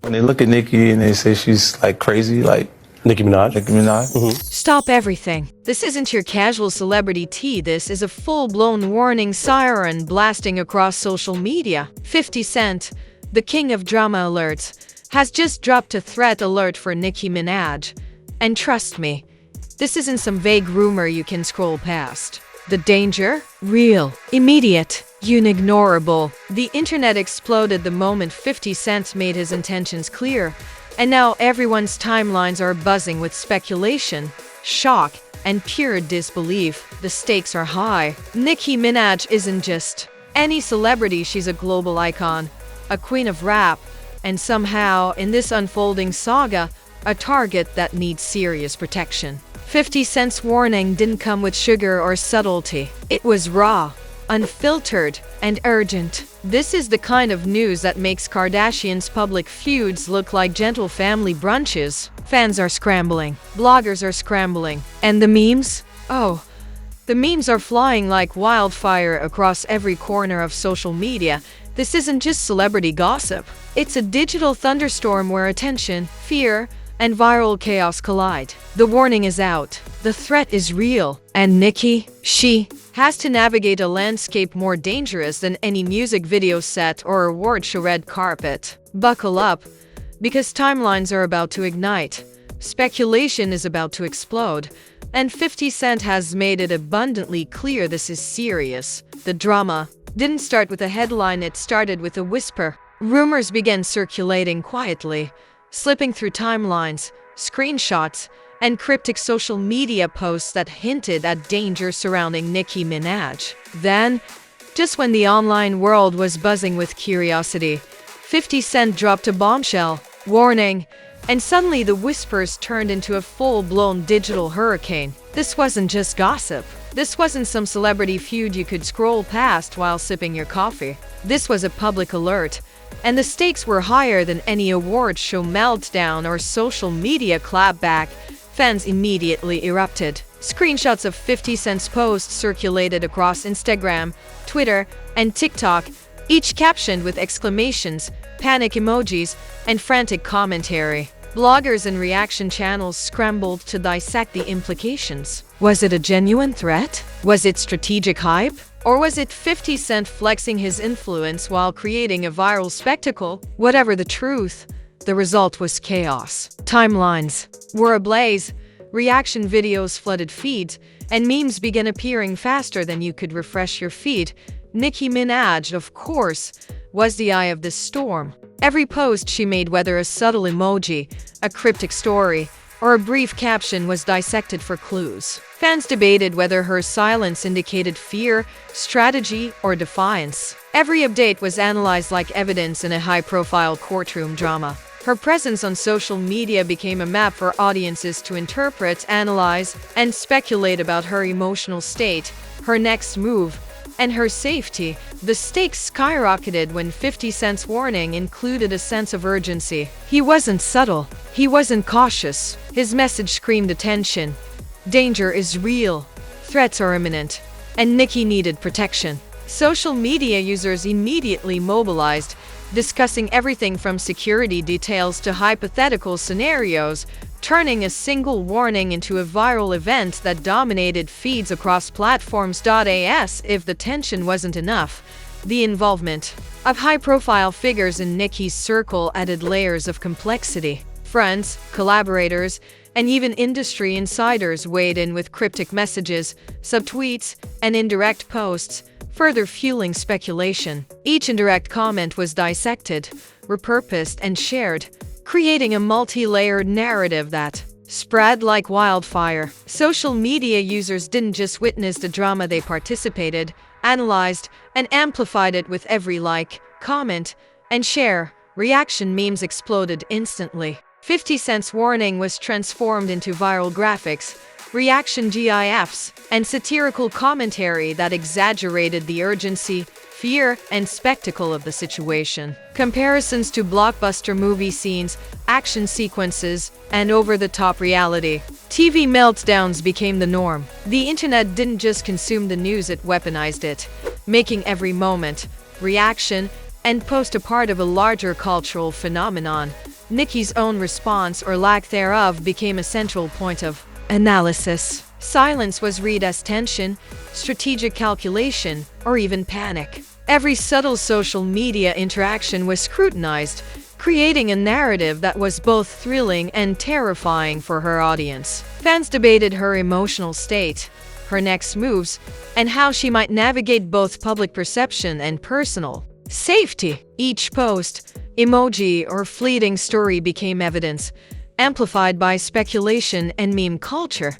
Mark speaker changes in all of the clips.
Speaker 1: When they look at Nicki and they say she's like crazy, like
Speaker 2: Nicki Minaj.
Speaker 1: Nicki Minaj.
Speaker 3: Stop everything. This isn't your casual celebrity tea. This is a full-blown warning siren blasting across social media. 50 Cent, the king of drama alerts, has just dropped a threat alert for Nicki Minaj. And trust me, this isn't some vague rumor you can scroll past. The danger? Real. Immediate. Unignorable. The internet exploded the moment 50 Cent made his intentions clear. And now everyone's timelines are buzzing with speculation, shock, and pure disbelief. The stakes are high. Nicki Minaj isn't just any celebrity, she's a global icon, a queen of rap, and somehow, in this unfolding saga, a target that needs serious protection. 50 Cent's warning didn't come with sugar or subtlety. It was raw, unfiltered, and urgent. This is the kind of news that makes Kardashians' public feuds look like gentle family brunches. Fans are scrambling, bloggers are scrambling, and the memes? Oh, the memes are flying like wildfire across every corner of social media. This isn't just celebrity gossip. It's a digital thunderstorm where attention, fear, and viral chaos collide. The warning is out. The threat is real. And Nicki, she has to navigate a landscape more dangerous than any music video set or award show red carpet. Buckle up, because timelines are about to ignite. Speculation is about to explode. And 50 Cent has made it abundantly clear this is serious. The drama didn't start with a headline, it started with a whisper. Rumors began circulating quietly, slipping through timelines, screenshots, and cryptic social media posts that hinted at danger surrounding Nicki Minaj. Then, just when the online world was buzzing with curiosity, 50 Cent dropped a bombshell, warning, and suddenly the whispers turned into a full-blown digital hurricane. This wasn't just gossip. This wasn't some celebrity feud you could scroll past while sipping your coffee. This was a public alert. And the stakes were higher than any award show meltdown or social media clapback. Fans immediately erupted. Screenshots of 50 Cent's posts circulated across Instagram, Twitter, and TikTok, each captioned with exclamations, panic emojis, and frantic commentary. Bloggers and reaction channels scrambled to dissect the implications. Was it a genuine threat? Was it strategic hype? Or was it 50 Cent flexing his influence while creating a viral spectacle? Whatever the truth, the result was chaos. Timelines were ablaze, reaction videos flooded feeds, and memes began appearing faster than you could refresh your feed. Nicki Minaj, of course, was the eye of this storm. Every post she made, whether a subtle emoji, a cryptic story, or a brief caption, was dissected for clues. Fans debated whether her silence indicated fear, strategy, or defiance. Every update was analyzed like evidence in a high-profile courtroom drama. Her presence on social media became a map for audiences to interpret, analyze, and speculate about her emotional state, her next move, and her safety. The stakes skyrocketed when 50 Cent's warning included a sense of urgency. He wasn't subtle. He wasn't cautious. His message screamed attention. Danger is real. Threats are imminent. And Nicki needed protection. Social media users immediately mobilized, discussing everything from security details to hypothetical scenarios, turning a single warning into a viral event that dominated feeds across platforms. As if the tension wasn't enough, the involvement of high-profile figures in Nicki's circle added layers of complexity. Friends, collaborators, and even industry insiders weighed in with cryptic messages, subtweets, and indirect posts, further fueling speculation. Each indirect comment was dissected, repurposed, and shared, creating a multi-layered narrative that spread like wildfire. Social media users didn't just witness the drama, they participated, analyzed, and amplified it with every like, comment, and share. Reaction memes exploded instantly. 50 Cent's warning was transformed into viral graphics, reaction GIFs, and satirical commentary that exaggerated the urgency, fear, and spectacle of the situation. Comparisons to blockbuster movie scenes, action sequences, and over-the-top reality TV meltdowns became the norm. The internet didn't just consume the news, it weaponized it, making every moment, reaction, and post a part of a larger cultural phenomenon. Nicki's own response or lack thereof became a central point of analysis. Silence was read as tension, strategic calculation, or even panic. Every subtle social media interaction was scrutinized, creating a narrative that was both thrilling and terrifying for her audience. Fans debated her emotional state, her next moves, and how she might navigate both public perception and personal safety. Each post, emoji, or fleeting story became evidence, amplified by speculation and meme culture.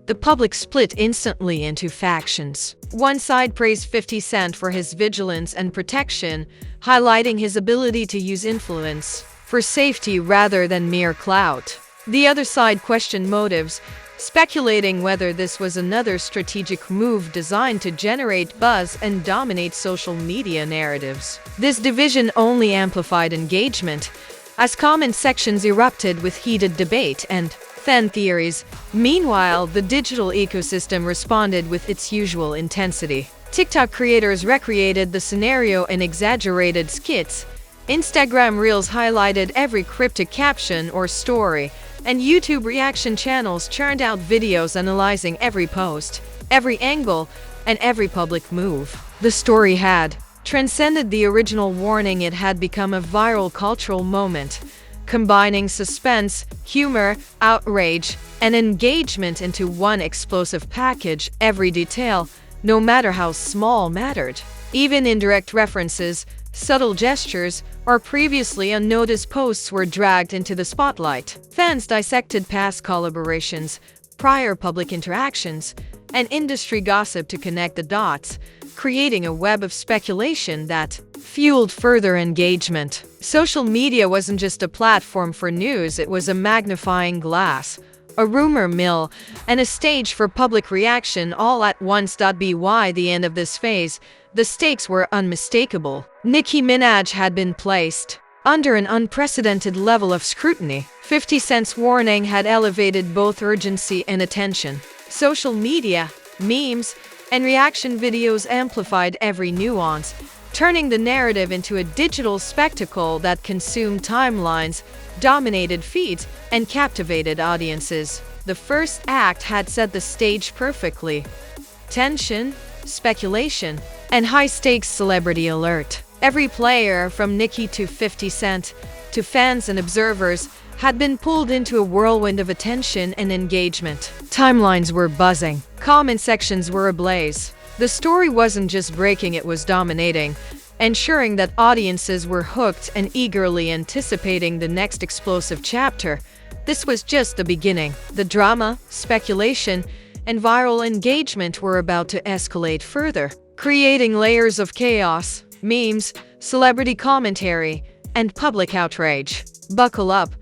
Speaker 3: The public split instantly into factions. One side praised 50 Cent for his vigilance and protection, highlighting his ability to use influence for safety rather than mere clout. The other side questioned motives, speculating whether this was another strategic move designed to generate buzz and dominate social media narratives. This division only amplified engagement, as comment sections erupted with heated debate and fan theories. Meanwhile, the digital ecosystem responded with its usual intensity. TikTok creators recreated the scenario in exaggerated skits, Instagram Reels highlighted every cryptic caption or story, and YouTube reaction channels churned out videos analyzing every post, every angle, and every public move. The story had transcended the original warning. It had become a viral cultural moment, combining suspense, humor, outrage, and engagement into one explosive package. Every detail, no matter how small, mattered. Even indirect references, subtle gestures, or previously unnoticed posts were dragged into the spotlight. Fans dissected past collaborations, prior public interactions, and industry gossip to connect the dots, creating a web of speculation that fueled further engagement. Social media wasn't just a platform for news, it was a magnifying glass, a rumor mill, and a stage for public reaction all at once. By the end of this phase, the stakes were unmistakable. Nicki Minaj had been placed under an unprecedented level of scrutiny. 50 Cent's warning had elevated both urgency and attention. Social media, memes, and reaction videos amplified every nuance, turning the narrative into a digital spectacle that consumed timelines, dominated feeds, and captivated audiences. The first act had set the stage perfectly. Tension, speculation, and high-stakes celebrity alert. Every player, from Nicki to 50 Cent, to fans and observers, had been pulled into a whirlwind of attention and engagement. Timelines were buzzing. Comment sections were ablaze. The story wasn't just breaking, it was dominating, ensuring that audiences were hooked and eagerly anticipating the next explosive chapter. This was just the beginning. The drama, speculation, and viral engagement were about to escalate further, creating layers of chaos, memes, celebrity commentary, and public outrage. Buckle up,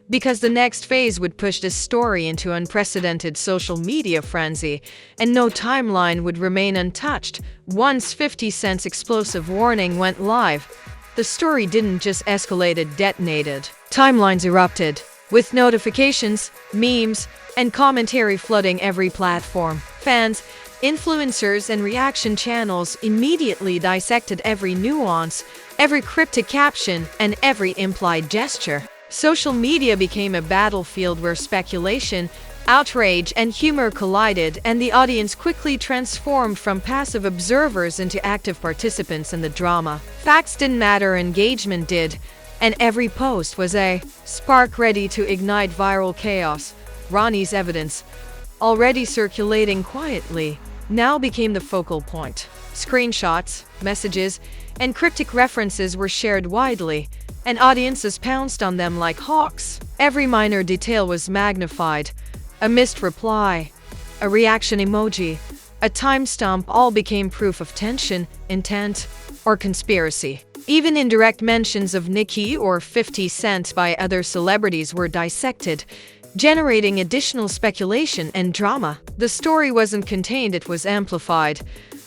Speaker 3: because the next phase would push this story into unprecedented social media frenzy, and no timeline would remain untouched. Once 50 Cent's explosive warning went live, the story didn't just escalate, it detonated. Timelines erupted, with notifications, memes, and commentary flooding every platform. Fans, influencers, and reaction channels immediately dissected every nuance, every cryptic caption, and every implied gesture. Social media became a battlefield where speculation, outrage, and humor collided, and the audience quickly transformed from passive observers into active participants in the drama. Facts didn't matter, engagement did, and every post was a spark ready to ignite viral chaos. Ronnie's evidence, already circulating quietly, now became the focal point. Screenshots, messages, and cryptic references were shared widely, and audiences pounced on them like hawks. Every minor detail was magnified. A missed reply, a reaction emoji, a timestamp, all became proof of tension, intent, or conspiracy. Even indirect mentions of Nicki or 50 Cent by other celebrities were dissected, generating additional speculation and drama. The story wasn't contained, it was amplified,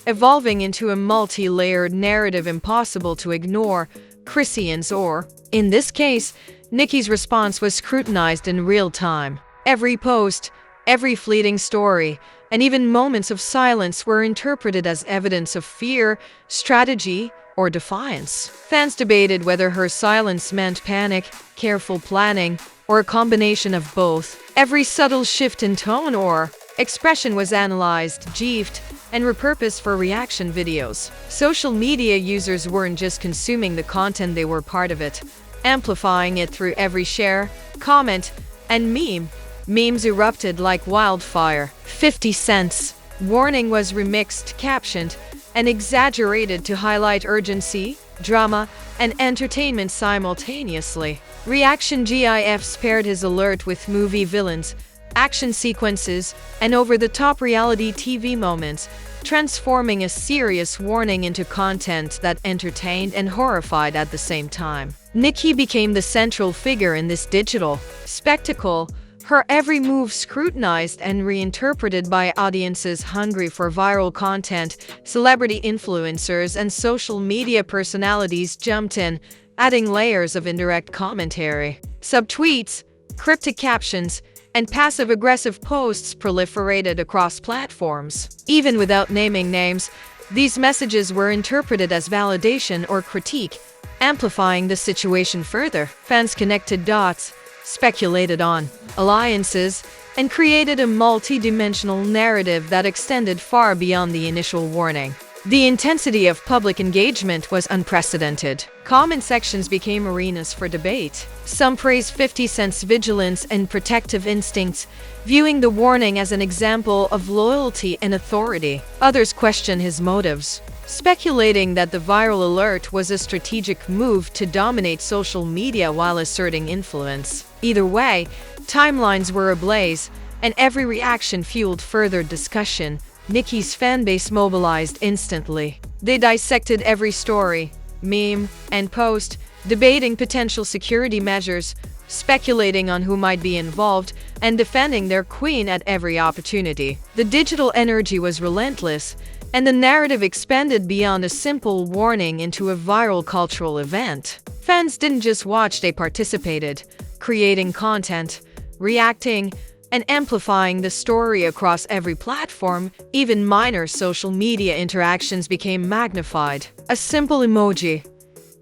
Speaker 3: evolving into a multi-layered narrative impossible to ignore. Christian's, or, in this case, Nicki's response was scrutinized in real time. Every post, every fleeting story, and even moments of silence were interpreted as evidence of fear, strategy, or defiance. Fans debated whether her silence meant panic, careful planning, or a combination of both. Every subtle shift in tone or expression was analyzed, GIFed, and repurposed for reaction videos. Social media users weren't just consuming the content, they were part of it, amplifying it through every share, comment, and meme. Memes erupted like wildfire. 50 Cent's warning was remixed, captioned, and exaggerated to highlight urgency, drama, and entertainment simultaneously. Reaction GIFs paired his alert with movie villains, action sequences, and over-the-top reality TV moments, transforming a serious warning into content that entertained and horrified at the same time. Nicki became the central figure in this digital spectacle, her every move scrutinized and reinterpreted by audiences hungry for viral content. Celebrity influencers and social media personalities jumped in, adding layers of indirect commentary. Subtweets, cryptic captions, and passive-aggressive posts proliferated across platforms. Even without naming names, these messages were interpreted as validation or critique, amplifying the situation further. Fans connected dots, speculated on alliances, and created a multi-dimensional narrative that extended far beyond the initial warning. The intensity of public engagement was unprecedented. Comment sections became arenas for debate. Some praised 50 Cent's vigilance and protective instincts, viewing the warning as an example of loyalty and authority. Others questioned his motives, speculating that the viral alert was a strategic move to dominate social media while asserting influence. Either way, timelines were ablaze, and every reaction fueled further discussion. Nicki's fanbase mobilized instantly. They dissected every story, meme, and post, debating potential security measures, speculating on who might be involved, and defending their queen at every opportunity. The digital energy was relentless, and the narrative expanded beyond a simple warning into a viral cultural event. Fans didn't just watch, they participated, creating content, reacting, and amplifying the story across every platform. Even minor social media interactions became magnified. A simple emoji,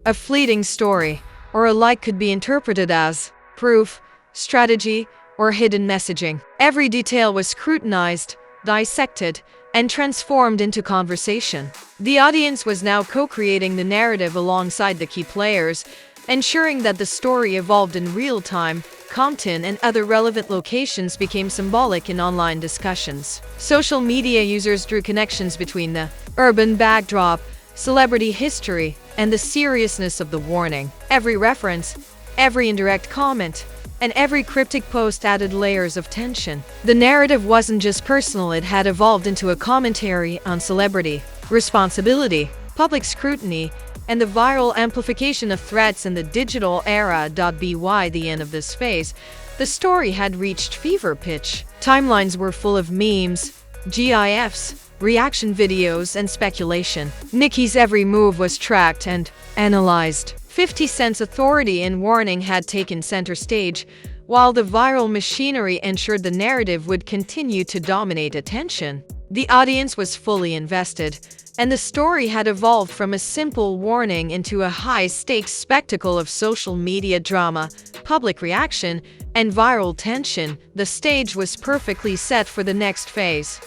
Speaker 3: a fleeting story, or a like could be interpreted as proof, strategy, or hidden messaging. Every detail was scrutinized, dissected, and transformed into conversation. The audience was now co-creating the narrative alongside the key players, ensuring that the story evolved in real time. Compton and other relevant locations became symbolic in online discussions. Social media users drew connections between the urban backdrop, celebrity history, and the seriousness of the warning. Every reference, every indirect comment, and every cryptic post added layers of tension. The narrative wasn't just personal, it had evolved into a commentary on celebrity, responsibility, public scrutiny, and the viral amplification of threats in the digital era. By the end of this phase, the story had reached fever pitch. Timelines were full of memes, GIFs, reaction videos, and speculation. Nicki's every move was tracked and analyzed. 50 Cent's authority and warning had taken center stage, while the viral machinery ensured the narrative would continue to dominate attention. The audience was fully invested, and the story had evolved from a simple warning into a high-stakes spectacle of social media drama, public reaction, and viral tension. The stage was perfectly set for the next phase: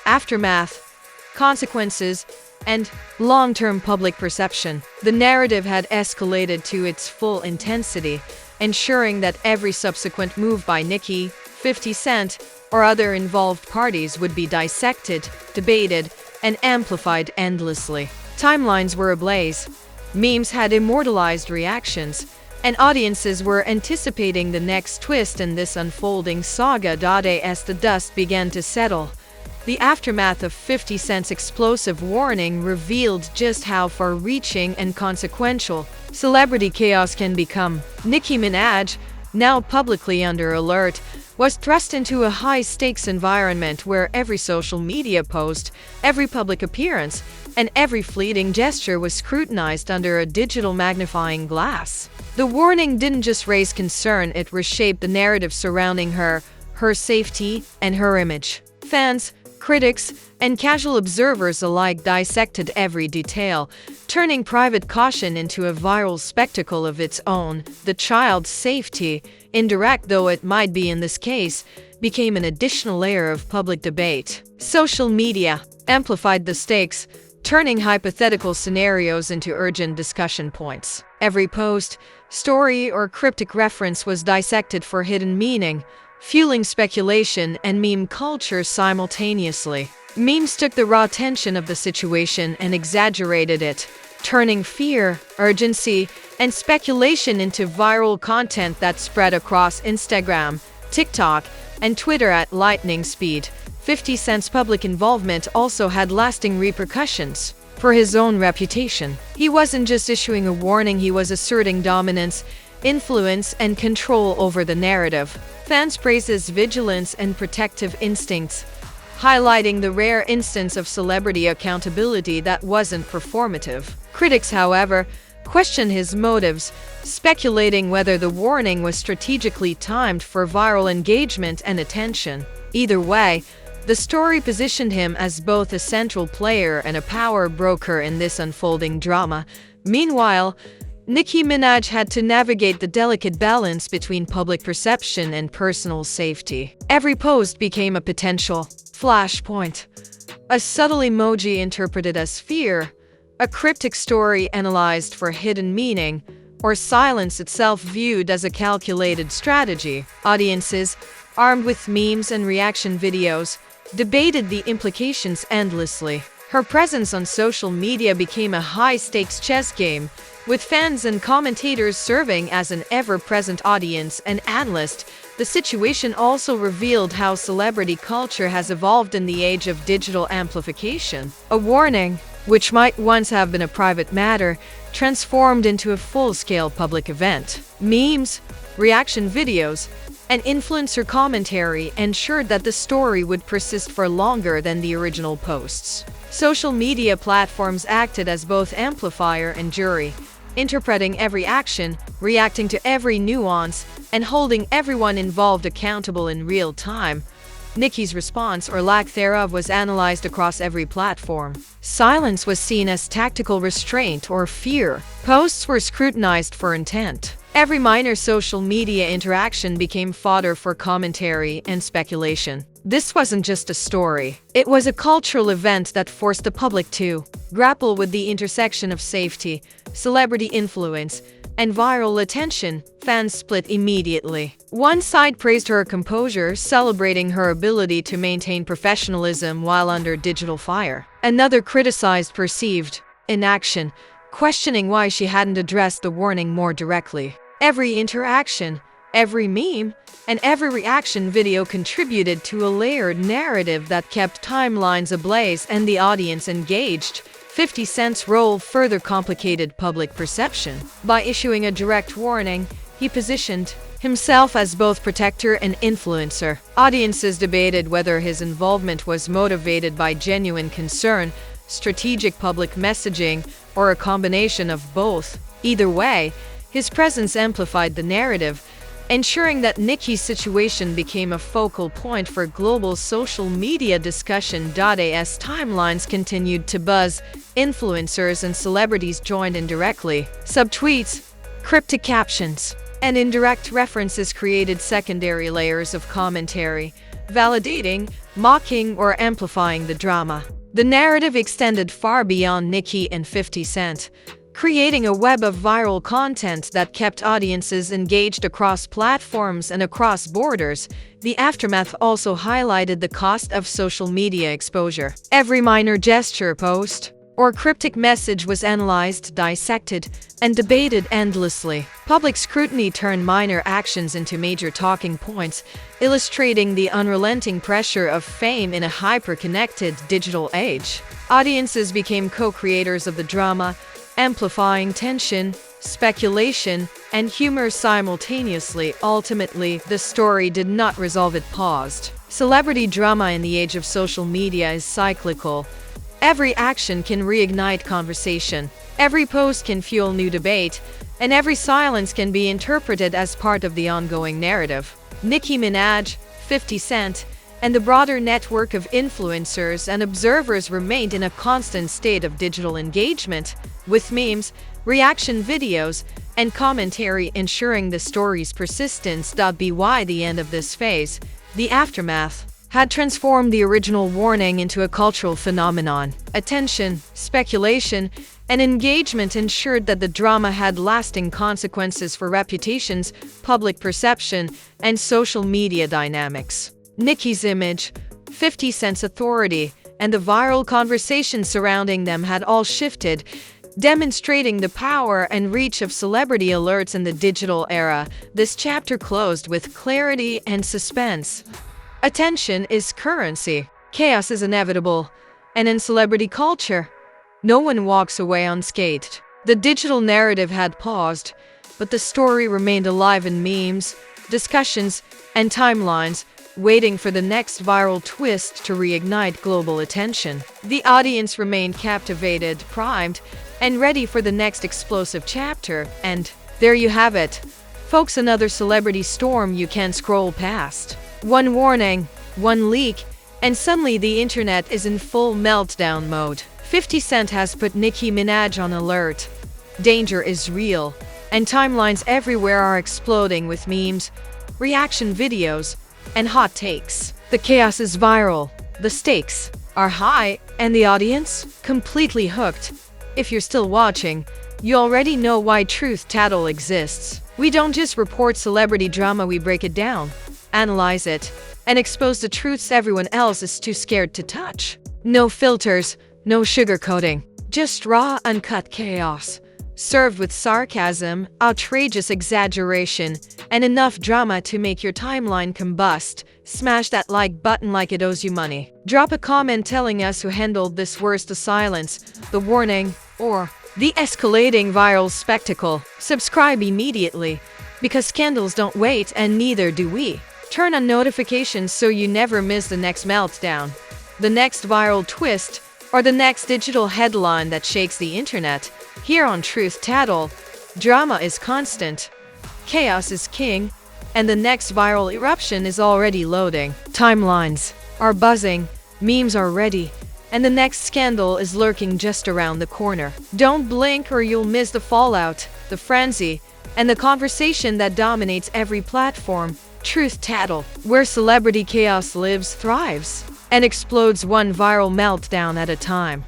Speaker 3: aftermath, consequences, and long-term public perception. The narrative had escalated to its full intensity, ensuring that every subsequent move by Nicki, 50 Cent, or other involved parties would be dissected, debated, and amplified endlessly. Timelines were ablaze. Memes had immortalized reactions, and audiences were anticipating the next twist in this unfolding saga. As the dust began to settle, the aftermath of 50 Cent's explosive warning revealed just how far-reaching and consequential celebrity chaos can become. Nicki Minaj, now publicly under alert, was thrust into a high-stakes environment where every social media post, every public appearance, and every fleeting gesture was scrutinized under a digital magnifying glass. The warning didn't just raise concern, it reshaped the narrative surrounding her safety, and her image. Fans, Critics and casual observers alike dissected every detail, turning private caution into a viral spectacle of its own. The child's safety, indirect though it might be in this case, became an additional layer of public debate. Social media amplified the stakes, turning hypothetical scenarios into urgent discussion points. Every post, story, or cryptic reference was dissected for hidden meaning, fueling speculation and meme culture simultaneously. Memes took the raw tension of the situation and exaggerated it, turning fear, urgency, and speculation into viral content that spread across Instagram, TikTok, and Twitter at lightning speed. 50 Cent's public involvement also had lasting repercussions for his own reputation. He wasn't just issuing a warning, he was asserting dominance, influence, and control over the narrative. Fans praised his vigilance and protective instincts, highlighting the rare instance of celebrity accountability that wasn't performative. Critics, however, questioned his motives, speculating whether the warning was strategically timed for viral engagement and attention. Either way, the story positioned him as both a central player and a power broker in this unfolding drama. Meanwhile, Nicki Minaj had to navigate the delicate balance between public perception and personal safety. Every post became a potential flashpoint, a subtle emoji interpreted as fear, a cryptic story analyzed for hidden meaning, or silence itself viewed as a calculated strategy. Audiences, armed with memes and reaction videos, debated the implications endlessly. Her presence on social media became a high-stakes chess game, with fans and commentators serving as an ever-present audience and analyst. The situation also revealed how celebrity culture has evolved in the age of digital amplification. A warning, which might once have been a private matter, transformed into a full-scale public event. Memes, reaction videos, and influencer commentary ensured that the story would persist for longer than the original posts. Social media platforms acted as both amplifier and jury, interpreting every action, reacting to every nuance, and holding everyone involved accountable in real time. Nicki's response, or lack thereof, was analyzed across every platform. Silence was seen as tactical restraint or fear. Posts were scrutinized for intent. Every minor social media interaction became fodder for commentary and speculation. This wasn't just a story. It was a cultural event that forced the public to grapple with the intersection of safety, celebrity influence, and viral attention. Fans split immediately. One side praised her composure, celebrating her ability to maintain professionalism while under digital fire. Another criticized perceived inaction, questioning why she hadn't addressed the warning more directly. Every interaction, every meme, and every reaction video contributed to a layered narrative that kept timelines ablaze and the audience engaged. 50 Cent's role further complicated public perception. By issuing a direct warning, he positioned himself as both protector and influencer. Audiences debated whether his involvement was motivated by genuine concern, strategic public messaging, or a combination of both. Either way, his presence amplified the narrative, ensuring that Nicki's situation became a focal point for global social media discussion. As timelines continued to buzz, influencers and celebrities joined indirectly. Subtweets, cryptic captions, and indirect references created secondary layers of commentary, validating, mocking, or amplifying the drama. The narrative extended far beyond Nicki and 50 Cent, creating a web of viral content that kept audiences engaged across platforms and across borders. The aftermath also highlighted the cost of social media exposure. Every minor gesture, post, or cryptic message was analyzed, dissected, and debated endlessly. Public scrutiny turned minor actions into major talking points, illustrating the unrelenting pressure of fame in a hyper-connected digital age. Audiences became co-creators of the drama, amplifying tension, speculation, and humor simultaneously. Ultimately, the story did not resolve, it paused. Celebrity drama in the age of social media is cyclical. Every action can reignite conversation, every post can fuel new debate, and every silence can be interpreted as part of the ongoing narrative. Nicki Minaj, 50 Cent, and the broader network of influencers and observers remained in a constant state of digital engagement, with memes, reaction videos, and commentary ensuring the story's persistence. By the end of this phase, the aftermath had transformed the original warning into a cultural phenomenon. Attention, speculation, and engagement ensured that the drama had lasting consequences for reputations, public perception, and social media dynamics. Nicki's image, 50 Cent's authority, and the viral conversation surrounding them had all shifted, demonstrating the power and reach of celebrity alerts in the digital era. This chapter closed with clarity and suspense. Attention is currency. Chaos is inevitable. And in celebrity culture, no one walks away unscathed. The digital narrative had paused, but the story remained alive in memes, discussions, and timelines, waiting for the next viral twist to reignite global attention. The audience remained captivated, primed, and ready for the next explosive chapter. And there you have it, folks, another celebrity storm you can't scroll past. One warning, one leak, and suddenly the internet is in full meltdown mode. 50 Cent has put Nicki Minaj on alert. Danger is real, and timelines everywhere are exploding with memes, reaction videos, and hot takes. The chaos is viral, the stakes are high, and the audience completely hooked. If you're still watching, you already know why Truth Tattle exists. We don't just report celebrity drama, we break it down, analyze it, and expose the truths everyone else is too scared to touch. No filters, no sugarcoating, just raw, uncut chaos, served with sarcasm, outrageous exaggeration, and enough drama to make your timeline combust. Smash that like button like it owes you money. Drop a comment telling us who handled this worse: the silence, the warning, or the escalating viral spectacle. Subscribe immediately, because scandals don't wait, and neither do we. Turn on notifications so you never miss the next meltdown, the next viral twist, or the next digital headline that shakes the internet. Here on Truth Tattle, drama is constant, chaos is king, and the next viral eruption is already loading. Timelines are buzzing, memes are ready, and the next scandal is lurking just around the corner. Don't blink or you'll miss the fallout, the frenzy, and the conversation that dominates every platform. Truth Tattle, where celebrity chaos lives, thrives, and explodes one viral meltdown at a time.